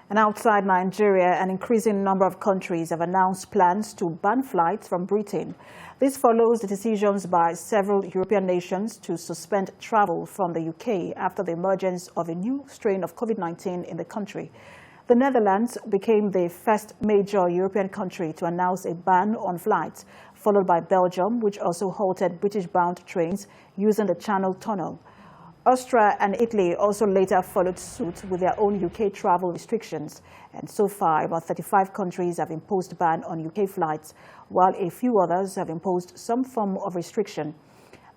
And outside Nigeria, an increasing number of countries have announced plans to ban flights from Britain. This follows the decisions by several European nations to suspend travel from the UK after the emergence of a new strain of COVID-19 in the country. The Netherlands became the first major European country to announce a ban on flights, followed by Belgium, which also halted British-bound trains using the Channel Tunnel. Austria and Italy also later followed suit with their own UK travel restrictions. And so far, about 35 countries have imposed a ban on UK flights, while a few others have imposed some form of restriction.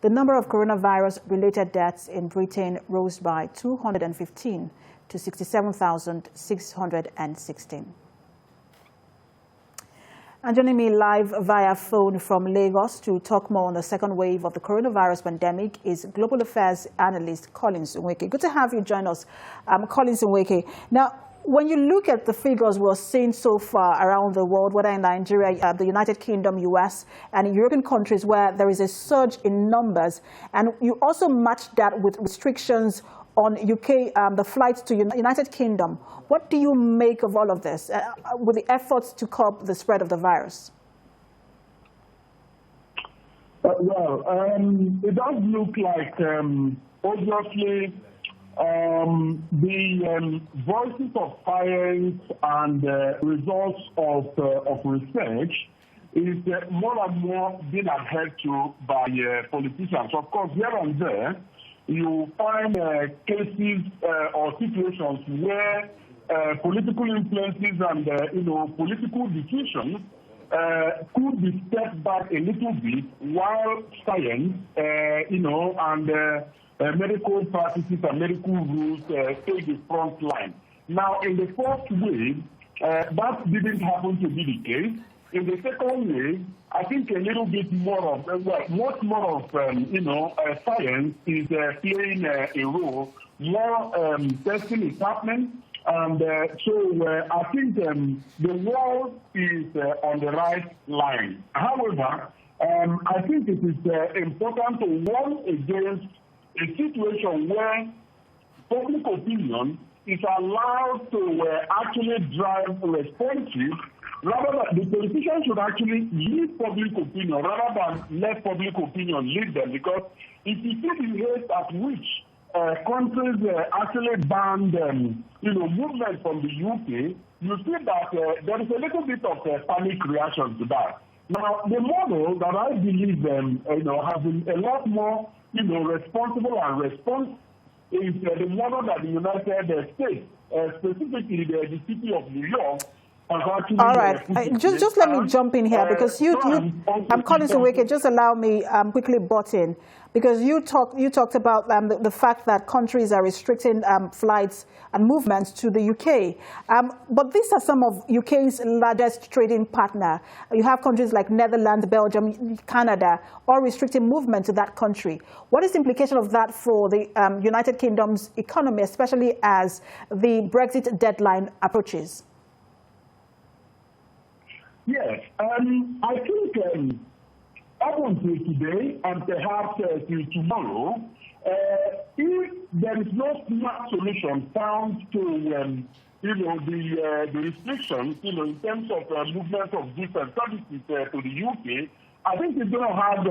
The number of coronavirus-related deaths in Britain rose by 215 to 67,616. And joining me live via phone from Lagos to talk more on the second wave of the coronavirus pandemic is Global Affairs Analyst Collins Nweke. Good to have you join us, Collins Nweke. Now, when you look at the figures we're seeing so far around the world, whether in Nigeria, the United Kingdom, US, and European countries where there is a surge in numbers, and you also match that with restrictions on UK, the flights to United Kingdom. What do you make of all of this with the efforts to curb the spread of the virus? It does look like, obviously, the voices of science and results of research is more and more being adhered to by politicians. Of course, here and there, you find cases or situations where political influences and political decisions could be stepped back a little bit, while science, and medical practices and medical rules take the front line. Now, in the first wave, that didn't happen to be the case. In the second wave, I think a little bit more of, much more of, science is playing a role. More testing is happening, and so I think the world is on the right line. However, I think it is important to warn against a situation where public opinion is allowed to actually drive responses. Rather than the politicians should actually lead public opinion rather than let public opinion lead them. Because if you see the rate at which countries actually banned, movement from the UK, you see that there is a little bit of a panic reaction to that. Now, the model that I believe has been a lot more, responsible and responsive is the model that the United States, specifically the city of New York. All right, just let me jump in here because I'm Collins Nweke. Just allow me quickly butt in because you talked about the fact that countries are restricting flights and movements to the UK. But these are some of UK's largest trading partner. You have countries like Netherlands, Belgium, Canada, all restricting movement to that country. What is the implication of that for the United Kingdom's economy, especially as the Brexit deadline approaches? Yes, I think up until today and perhaps till tomorrow, if there is no smart solution found to, the restrictions, in terms of movement of goods and services to the UK, I think it's going to have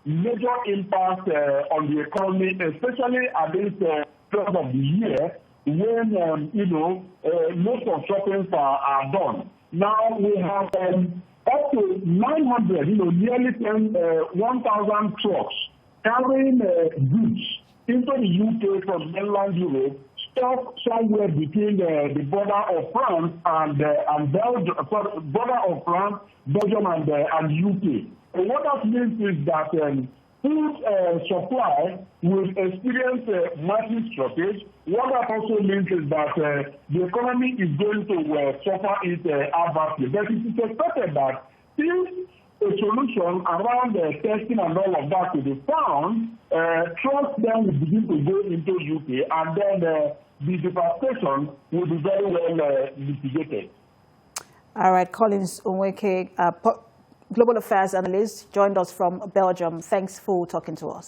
major impact on the economy, especially at this time of the year when, most of shoppings are done. Now we have up to 900, nearly 1,000 trucks carrying goods into the UK from mainland Europe, stuck somewhere between the border of France and Belgium, Belgium and UK. And what that means is that food supply will experience massive shortage. What that also means is that the economy is going to suffer it adversely. But it is expected that if a solution around testing and all of that to be found, trust then will begin to go into UK, and then the devastation will be very well mitigated. All right, Collins Nweke, Global Affairs Analyst, joined us from Belgium. Thanks for talking to us.